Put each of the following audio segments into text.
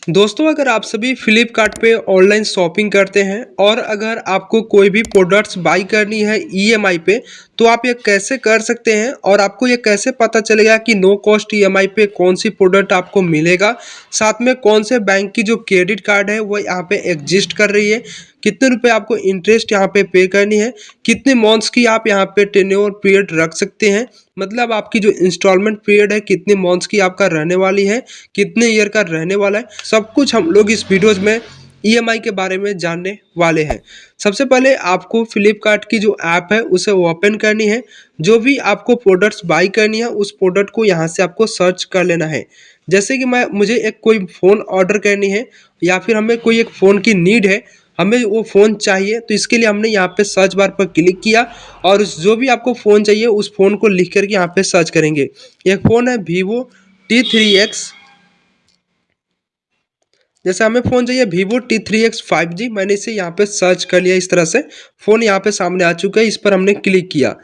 दोस्तों, अगर आप सभी फ्लिपकार्ट पे ऑनलाइन शॉपिंग करते हैं और अगर आपको कोई भी प्रोडक्ट्स बाई करनी है ईएमआई पे, तो आप ये कैसे कर सकते हैं और आपको ये कैसे पता चलेगा कि नो कॉस्ट ईएमआई पे कौन सी प्रोडक्ट आपको मिलेगा, साथ में कौन से बैंक की जो क्रेडिट कार्ड है वो यहाँ पे एग्जिस्ट कर रही है, कितने रुपए आपको इंटरेस्ट यहाँ पे करनी है, कितने मंथ्स की आप यहाँ पे टेन्योर पीरियड रख सकते हैं, मतलब आपकी जो इंस्टॉलमेंट पीरियड है कितने मंथ्स की आपका रहने वाली है, कितने ईयर का रहने वाला है, सब कुछ हम लोग इस वीडियोज में ईएमआई के बारे में जानने वाले हैं। सबसे पहले आपको फ्लिपकार्ट की जो ऐप है उसे ओपन करनी है। जो भी आपको प्रोडक्ट्स बाई करनी है उस प्रोडक्ट को यहाँ से आपको सर्च कर लेना है। जैसे कि मुझे एक कोई फ़ोन ऑर्डर करनी है या फिर हमें कोई एक फ़ोन की नीड है, हमें वो फ़ोन चाहिए, तो इसके लिए हमने यहाँ पे सर्च बार पर क्लिक किया और जो भी आपको फ़ोन चाहिए उस फ़ोन को लिख करके यहाँ पे सर्च करेंगे। एक फ़ोन है वीवो T3X, जैसे हमें फ़ोन चाहिए वीवो T3X 5G। मैंने इसे यहाँ पे सर्च कर लिया। इस तरह से फ़ोन यहाँ पे सामने आ चुका है, इस पर हमने क्लिक किया।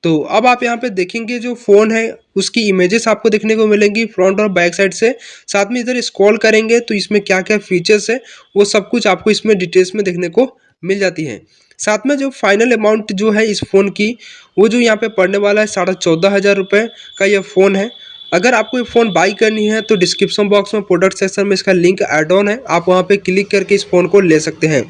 तो अब आप यहाँ पे देखेंगे जो फ़ोन है उसकी इमेजेस आपको देखने को मिलेंगी फ्रंट और बैक साइड से। साथ में इधर स्क्रॉल करेंगे तो इसमें क्या क्या फीचर्स है वो सब कुछ आपको इसमें डिटेल्स में देखने को मिल जाती है। साथ में जो फाइनल अमाउंट जो है इस फ़ोन की, वो जो यहाँ पे पड़ने वाला है 14,500 रुपये का ये फ़ोन है। अगर आपको ये फ़ोन बाई करनी है तो डिस्क्रिप्शन बॉक्स में प्रोडक्ट सेक्शन में इसका लिंक ऐड ऑन है, आप वहाँ पे क्लिक करके इस फ़ोन को ले सकते हैं।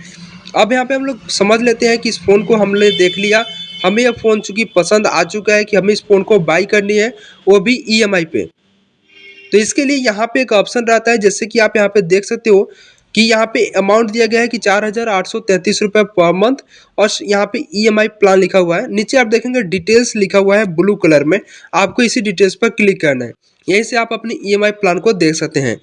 अब यहाँ पे हम लोग समझ लेते हैं कि इस फ़ोन को हमने देख लिया, हमें यह फ़ोन चूँकि पसंद आ चुका है कि हमें इस फ़ोन को बाई करनी है, वो भी ईएमआई पे। तो इसके लिए यहाँ पे एक ऑप्शन रहता है, जैसे कि आप यहाँ पे देख सकते हो कि यहाँ पे अमाउंट दिया गया है कि 4,833 रुपये पर मंथ और यहाँ पे ईएमआई प्लान लिखा हुआ है। नीचे आप देखेंगे डिटेल्स लिखा हुआ है ब्लू कलर में, आपको इसी डिटेल्स पर क्लिक करना है। यहीं से आप अपनी ईएमआई प्लान को देख सकते हैं।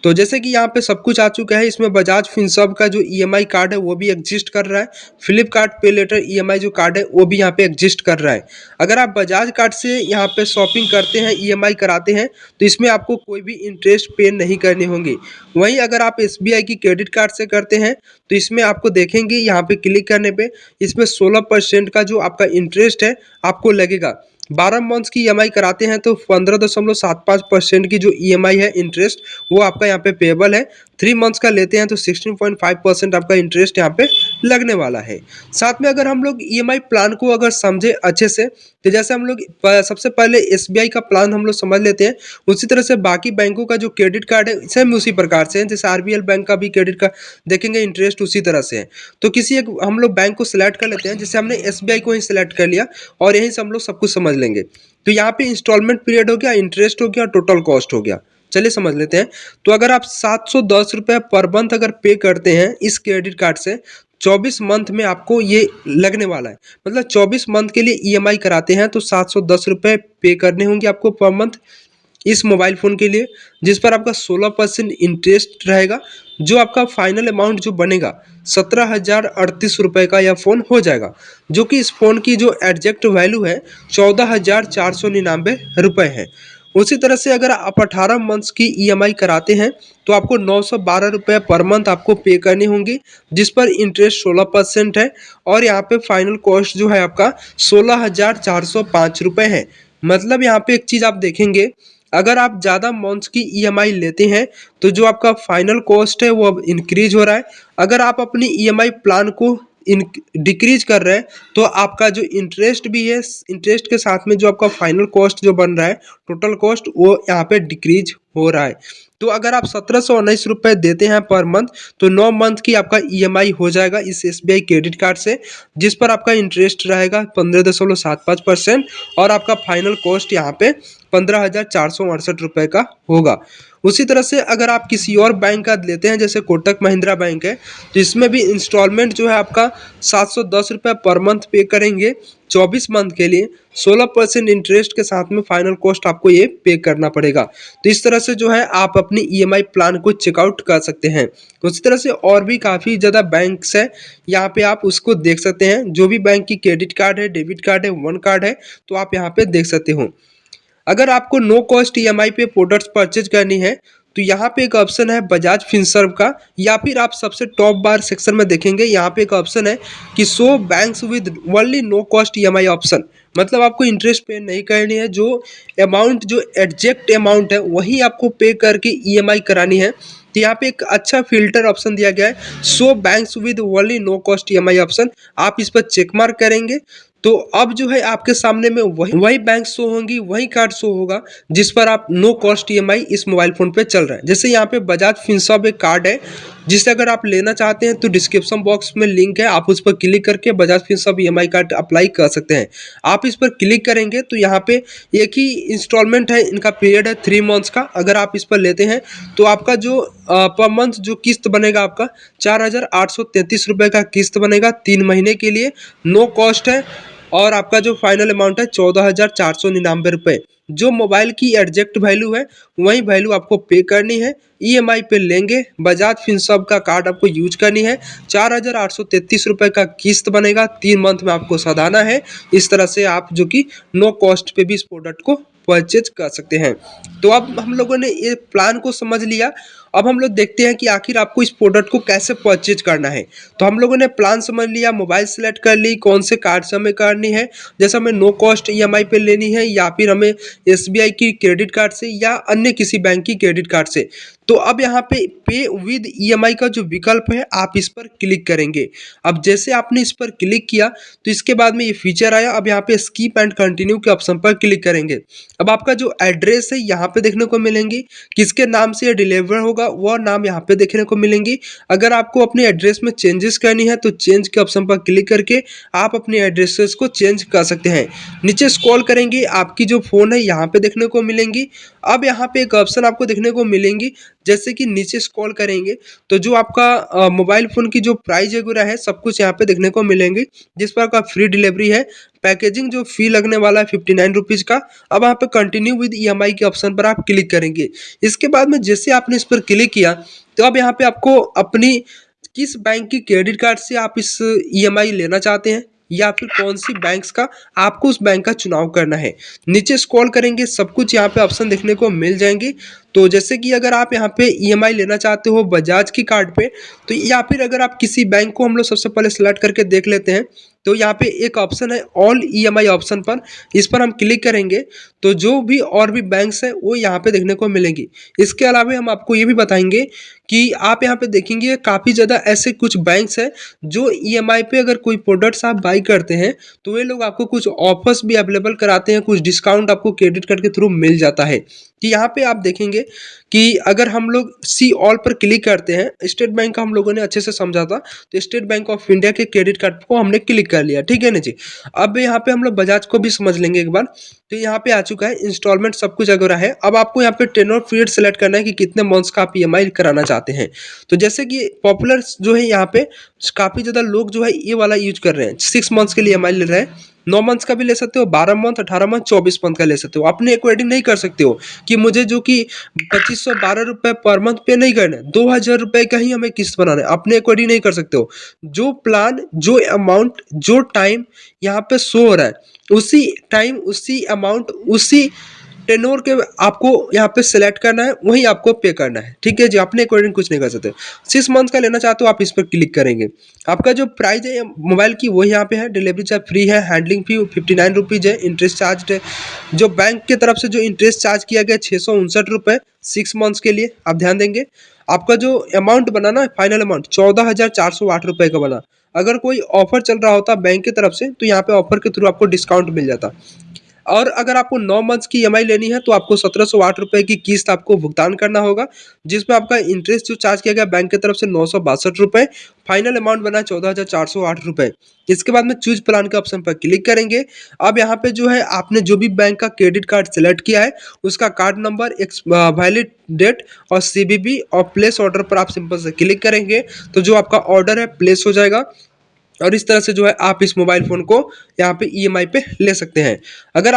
तो जैसे कि यहाँ पे सब कुछ आ चुका है, इसमें बजाज फिनसर्व का जो ईएमआई कार्ड है वो भी एग्जिस्ट कर रहा है। फ्लिपकार्ट पे लेटर ईएमआई जो कार्ड है वो भी यहाँ पे एग्जिस्ट कर रहा है। अगर आप बजाज कार्ड से यहाँ पे शॉपिंग करते हैं, ईएमआई कराते हैं, तो इसमें आपको कोई भी इंटरेस्ट पे नहीं करनी होंगी। वहीं अगर आप एसबीआई की क्रेडिट कार्ड से करते हैं तो इसमें आपको देखेंगे यहाँ पे क्लिक करने पे इसमें 16% का जो आपका इंटरेस्ट है आपको लगेगा। 12 मंथ्स की ईएमआई कराते हैं तो 15.75% की जो ईएमआई है इंटरेस्ट वो आपका यहाँ पे पेएबल है। 3 मंथ्स का लेते हैं तो 16.5% आपका इंटरेस्ट यहाँ पे लगने वाला है। साथ में अगर हम लोग ईएमआई प्लान को अगर समझे अच्छे से, तो जैसे हम लोग सबसे पहले एसबीआई का प्लान हम लोग समझ लेते हैं, उसी तरह से बाकी बैंकों का जो क्रेडिट कार्ड है सेम उसी प्रकार से है। जैसे आरबीएल बैंक का भी क्रेडिट कार्ड देखेंगे इंटरेस्ट उसी तरह से है। तो किसी एक हम लोग बैंक को सिलेक्ट कर लेते हैं, जैसे हमने एसबीआई को ही सिलेक्ट कर लिया और यहीं से हम लोग सब कुछ समझ लेंगे। तो यहाँ पे इंस्टॉलमेंट पीरियड हो गया, इंटरेस्ट हो गया, टोटल कॉस्ट हो गया। चलिए समझ लेते हैं। तो अगर आप 710 रुपये पर मंथ अगर पे करते हैं इस क्रेडिट कार्ड से, 24 मंथ में आपको ये लगने वाला है। मतलब 24 मंथ के लिए ईएमआई कराते हैं तो 710 रुपये पे करने होंगे आपको पर मंथ इस मोबाइल फ़ोन के लिए, जिस पर आपका 16% इंटरेस्ट रहेगा। जो आपका फाइनल अमाउंट जो बनेगा 17,038 रुपये का यह फ़ोन हो जाएगा, जो कि इस फ़ोन की जो एग्जैक्ट वैल्यू है 14,499 रुपये है। उसी तरह से अगर आप 18 मंथ्स की ईएमआई कराते हैं तो आपको 912 रुपये पर मंथ आपको पे करनी होंगी, जिस पर इंटरेस्ट 16% है और यहाँ पे फाइनल कॉस्ट जो है आपका 16,405 रुपये है। मतलब यहाँ पे एक चीज़ आप देखेंगे, अगर आप ज़्यादा मंथ्स की ईएमआई लेते हैं तो जो आपका फाइनल कॉस्ट है वो अब इंक्रीज हो रहा है। अगर आप अपनी ईएमआई प्लान को डिक्रीज कर रहे हैं तो आपका जो इंटरेस्ट भी है, इंटरेस्ट के साथ में जो आपका फाइनल कॉस्ट जो बन रहा है टोटल कॉस्ट, वो यहाँ पे डिक्रीज हो रहा है। तो अगर आप 1719 रुपये देते हैं पर मंथ तो 9 मंथ की आपका ईएमआई हो जाएगा इस एसबीआई क्रेडिट कार्ड से, जिस पर आपका इंटरेस्ट रहेगा 15.75% और आपका फाइनल कॉस्ट यहाँ पे 15,468 रुपये का होगा। उसी तरह से अगर आप किसी और बैंक का लेते हैं, जैसे कोटक महिंद्रा बैंक है, तो इसमें भी इंस्टॉलमेंट जो है आपका 710 रुपये पर मंथ पे करेंगे 24 मंथ के लिए, 16% इंटरेस्ट के साथ में फाइनल कॉस्ट आपको ये पे करना पड़ेगा। तो इस तरह से जो है आप अपनी ईएमआई प्लान को चेकआउट कर सकते हैं। उसी तरह से और भी काफ़ी ज़्यादा बैंक्स है, यहाँ पे आप उसको देख सकते हैं। जो भी बैंक की क्रेडिट कार्ड है, डेबिट कार्ड है, वन कार्ड है, तो आप यहाँ पे देख सकते हो। अगर आपको नो कॉस्ट ईएमआई पे प्रोडक्ट्स परचेज करनी है तो यहाँ पे एक ऑप्शन है बजाज फिनसर्व का, या फिर आप सबसे टॉप बार सेक्शन में देखेंगे यहाँ पे एक ऑप्शन है कि show banks with only no cost EMI option. मतलब आपको इंटरेस्ट पे नहीं करनी है, जो अमाउंट जो एग्जैक्ट अमाउंट है वही आपको पे करके ईएमआई करानी है। तो यहाँ पे एक अच्छा फ़िल्टर ऑप्शन दिया गया है, show banks with only no cost EMI option. आप इस पर चेक मार्क करेंगे तो अब जो है आपके सामने में वही वही बैंक शो होंगी, वही कार्ड शो होगा जिस पर आप नो कॉस्ट ईएमआई इस मोबाइल फ़ोन पे चल रहा है। जैसे यहाँ पे बजाज फिनसर्व एक कार्ड है, जिसे अगर आप लेना चाहते हैं तो डिस्क्रिप्शन बॉक्स में लिंक है, आप उस पर क्लिक करके Bajaj Finserv EMI card apply कर सकते हैं। आप इस पर क्लिक करेंगे तो यहाँ पे एक ही इंस्टॉलमेंट है, इनका पीरियड है 3 मंथ्स का। अगर आप इस पर लेते हैं तो आपका जो पर मंथ जो किस्त बनेगा आपका 4,833 रुपये का किस्त बनेगा 3 महीने के लिए, नो कॉस्ट है। और आपका जो फाइनल अमाउंट है 14,499 रुपये। जो मोबाइल की एग्जैक्ट वैल्यू है वही वैल्यू आपको पे करनी है। ईएमआई पे लेंगे, बजाज फिनसर्व का कार्ड आपको यूज करनी है, 4,833 रुपये का किस्त बनेगा, 3 मंथ में आपको सधाना है। इस तरह से आप जो कि नो कॉस्ट पे भी इस प्रोडक्ट को परचेज कर सकते हैं। तो अब हम लोगों ने ये प्लान को समझ लिया। अब हम लोग देखते हैं कि आखिर आपको इस प्रोडक्ट को कैसे परचेज करना है। तो हम लोगों ने प्लान समझ लिया, मोबाइल सेलेक्ट कर ली, कौन से कार्ड से हमें करनी है, जैसे हमें नो कॉस्ट ईएमआई पे लेनी है या फिर हमें एसबीआई की क्रेडिट कार्ड से या अन्य किसी बैंक की क्रेडिट कार्ड से। तो अब यहाँ पे विद ईएमआई का जो विकल्प है आप इस पर क्लिक करेंगे। अब जैसे आपने इस पर क्लिक किया तो इसके बाद में ये फीचर आया। अब यहाँ पे स्किप एंड कंटिन्यू के ऑप्शन पर क्लिक करेंगे। अब आपका जो एड्रेस है यहाँ पे देखने को मिलेंगी, किसके नाम से ये डिलीवर होगा वह नाम यहाँ पे देखने को मिलेंगी। अगर आपको अपने एड्रेस में चेंजेस करनी है तो चेंज के ऑप्शन पर क्लिक करके आप अपने एड्रेसेस को चेंज कर सकते हैं। नीचे स्क्रॉल करेंगे, आपकी जो फ़ोन है यहाँ पे देखने को मिलेंगी। अब यहाँ पे एक ऑप्शन आपको देखने को मिलेंगी, जैसे कि नीचे स्क्रॉल करेंगे तो जो आपका मोबाइल फ़ोन की जो प्राइस वगैरह है सब कुछ यहाँ पे देखने को मिलेंगी, जिस पर आपका फ्री डिलीवरी है। पैकेजिंग जो फी लगने वाला है 59 रुपीज़ का। अब यहाँ पे कंटिन्यू विद ईएमआई के ऑप्शन पर आप क्लिक करेंगे। इसके बाद में जैसे आपने इस पर क्लिक किया तो अब यहाँ पे आपको अपनी किस बैंक की क्रेडिट कार्ड से आप इस ईएमआई लेना चाहते हैं या फिर कौन सी बैंक्स का आपको उस बैंक का चुनाव करना है। नीचे स्क्रॉल करेंगे, सब कुछ यहाँ पे ऑप्शन देखने को मिल जाएंगे। तो जैसे कि अगर आप यहाँ पे ईएमआई लेना चाहते हो बजाज की कार्ड पे, तो या फिर अगर आप किसी बैंक को हम लोग सबसे पहले सेलेक्ट करके देख लेते हैं। तो यहाँ पे एक ऑप्शन है ऑल ईएमआई ऑप्शन पर, इस पर हम क्लिक करेंगे तो जो भी और भी बैंक्स हैं वो यहाँ पे देखने को मिलेंगी। इसके अलावा हम आपको ये भी बताएंगे कि आप यहाँ पे देखेंगे काफ़ी ज़्यादा ऐसे कुछ बैंक्स हैं जो ईएमआई पे अगर कोई प्रोडक्ट्स आप बाई करते हैं तो वे लोग आपको कुछ ऑफर्स भी अवेलेबल कराते हैं, कुछ डिस्काउंट आपको क्रेडिट कार्ड के थ्रू मिल जाता है। कि यहाँ पे आप देखेंगे कि अगर हम लोग सी ऑल पर क्लिक करते हैं, स्टेट बैंक का हम लोगों ने अच्छे से समझा था, तो स्टेट बैंक ऑफ इंडिया के क्रेडिट कार्ड को हमने क्लिक कर लिया, ठीक है ना जी। अब यहाँ पे हम लोग बजाज को भी समझ लेंगे एक बार। तो यहाँ पे आ चुका है इंस्टॉलमेंट सब कुछ अगर है। अब आपको यहाँ पे टेन्योर पीरियड सेलेक्ट करना है कि कितने मंथ्स का आप ईएमआई कराना चाहते हैं। तो जैसे कि पॉपुलर जो है यहाँ पे काफ़ी ज़्यादा लोग जो है ये वाला यूज कर रहे हैं, 6 मंथ्स के लिए ईएमआई ले रहे हैं। 9 मंथ्स का भी ले सकते हो, 12 मंथ, 18 मंथ, 24 मंथ का ले सकते हो। अपने अकॉर्डिंग नहीं कर सकते हो कि मुझे जो कि 2512 रुपये पर मंथ पे नहीं करना है, 2000 रुपये का ही हमें किस्त बनाना है, अपने अकॉर्डिंग नहीं कर सकते हो। जो प्लान, जो अमाउंट, जो टाइम यहाँ पे शो हो रहा है उसी टाइम, उसी अमाउंट, उसी टेनोर के आपको यहाँ पे सिलेक्ट करना है, वही आपको पे करना है, ठीक है जी। अपने अकॉर्डिंग कुछ नहीं कर सकते। 6 मंथ का लेना चाहते हो आप इस पर क्लिक करेंगे। आपका जो प्राइस है मोबाइल की वो यहाँ पे है, डिलीवरी चार्ज फ्री है, हैंडलिंग फी 59 रुपीज़ है, इंटरेस्ट चार्ज है। जो बैंक की तरफ से जो इंटरेस्ट चार्ज किया गया 659 रुपये 6 मंथ्स के लिए, आप ध्यान देंगे। आपका जो अमाउंट बना ना फाइनल अमाउंट 14,408 रुपये का बना। अगर कोई ऑफर चल रहा होता बैंक की तरफ से तो यहाँ पे ऑफर के थ्रू आपको डिस्काउंट मिल जाता। और अगर आपको 9 मंथ्स की ईएमआई लेनी है तो आपको 1708 रुपये की किस्त आपको भुगतान करना होगा, जिसमें आपका इंटरेस्ट जो चार्ज किया गया बैंक की तरफ से 962 रुपये, फाइनल अमाउंट बना 14,408 रुपये। इसके बाद में चूज प्लान के ऑप्शन पर क्लिक करेंगे। अब यहाँ पे जो है आपने जो भी बैंक का क्रेडिट कार्ड सेलेक्ट किया है उसका कार्ड नंबर, वैलिड डेट और सीवीवी और प्लेस ऑर्डर पर आप सिंपल से क्लिक करेंगे तो जो आपका ऑर्डर है प्लेस हो जाएगा। और इस तरह से जो है आप इस मोबाइल फ़ोन को यहाँ पे ईएमआई पे ले सकते हैं। अगर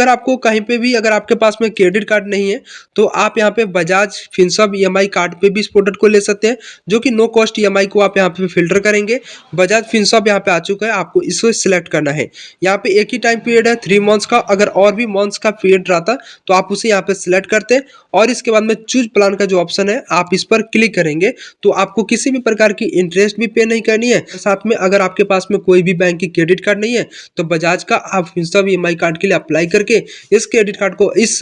आपको कहीं पे भी अगर आपके पास में क्रेडिट कार्ड नहीं है तो आप यहाँ पे बजाज फिनसर्व ईएमआई कार्ड पे भी इस प्रोडक्ट को ले सकते हैं, जो कि नो कॉस्ट ईएमआई को आप यहाँ पे फिल्टर करेंगे। बजाज फिनसर्व यहाँ पे आ चुका है, आपको इसको सिलेक्ट करना है। यहाँ पे एक ही टाइम पीरियड है 3 मंथ्स का, अगर और भी मंथ्स का पीरियड रहता तो आप उसे यहाँ पे सिलेक्ट करते हैं और इसके बाद में चूज प्लान का जो ऑप्शन है आप इस पर क्लिक करेंगे तो आपको किसी भी प्रकार की इंटरेस्ट भी पे नहीं करनी है। साथ में अगर आपके पास में कोई भी बैंक की क्रेडिट कार्ड नहीं है तो बजाज का आप फिनसर्व ईएमआई कार्ड के लिए अप्लाई करके इस क्रेडिट कार्ड को, इस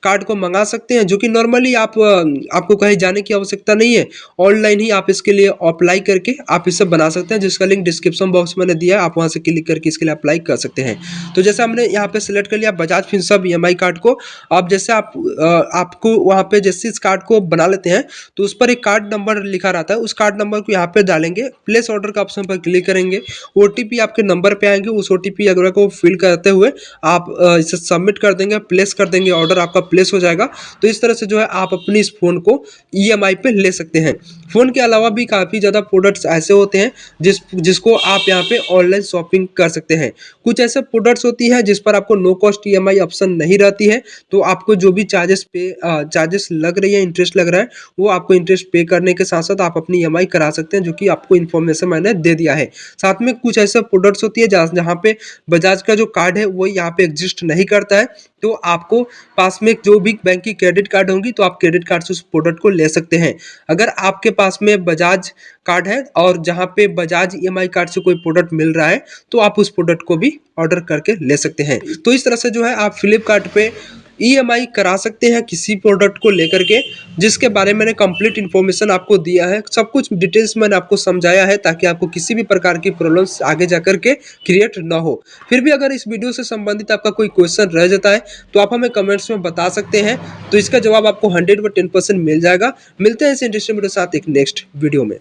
कार्ड को मंगा सकते हैं, जो कि नॉर्मली आप आपको कहीं जाने की आवश्यकता नहीं है। ऑनलाइन ही आप इसके लिए अप्लाई करके आप इसे बना सकते हैं, जिसका लिंक डिस्क्रिप्शन बॉक्स में मैंने दिया है, आप वहां से क्लिक करके इसके लिए अप्लाई कर सकते हैं। तो जैसे हमने यहाँ पे सिलेक्ट कर लिया बजाज फिनसर्व ईएमआई कार्ड को। अब जैसे आपको वहाँ पे जैसे इस कार्ड को बना लेते हैं तो उस पर एक कार्ड नंबर लिखा रहता है, उस कार्ड नंबर को यहाँ पे डालेंगे, प्लेस ऑर्डर का ऑप्शन पर क्लिक करेंगे, ओटीपी आपके नंबर पे आएंगे, उस ओटीपी अगर को फिल करते हुए आप इसे सबमिट कर देंगे, प्लेस कर देंगे, ऑर्डर आपका प्लेस हो जाएगा। तो इस तरह से जो है आप अपनी इस फोन को ईएमआई पे ले सकते हैं। फोन के अलावा भी काफ़ी ज़्यादा प्रोडक्ट्स ऐसे होते हैं जिसको आप यहाँ पे ऑनलाइन शॉपिंग कर सकते हैं। कुछ ऐसे प्रोडक्ट्स होती है जिस पर आपको नो कॉस्ट ईएमआई ऑप्शन नहीं रहती है, तो आपको जो भी चार्जेस लग रही है, इंटरेस्ट लग रहा है, वो आपको इंटरेस्ट पे करने के साथ साथ आप अपनी ईएमआई करा सकते हैं, जो कि आपको इन्फॉर्मेशन मैंने दे दिया है। साथ में कुछ ऐसे प्रोडक्ट्स होती है जहाँ पे बजाज का जो कार्ड है वो यहाँ पे एग्जिस्ट नहीं करता है, तो आपको पास में जो भी बैंक की क्रेडिट कार्ड होंगी तो आप क्रेडिट कार्ड से उस प्रोडक्ट को ले सकते हैं। अगर आपके पास में बजाज कार्ड है और जहाँ पे बजाज ईएमआई कार्ड से कोई प्रोडक्ट मिल रहा है तो आप उस प्रोडक्ट को भी ऑर्डर करके ले सकते हैं। तो इस तरह से जो है आप फ्लिपकार्ट पे ईएमआई करा सकते हैं किसी प्रोडक्ट को लेकर के, जिसके बारे में मैंने कंप्लीट इन्फॉर्मेशन आपको दिया है, सब कुछ डिटेल्स मैंने आपको समझाया है ताकि आपको किसी भी प्रकार की प्रॉब्लम्स आगे जाकर के क्रिएट ना हो। फिर भी अगर इस वीडियो से संबंधित आपका कोई क्वेश्चन रह जाता है तो आप हमें कमेंट्स में बता सकते हैं, तो इसका जवाब आपको 100 व 10% मिल जाएगा। मिलते हैं इस इंटरेस्टिंग वीडियो के साथ एक नेक्स्ट वीडियो में।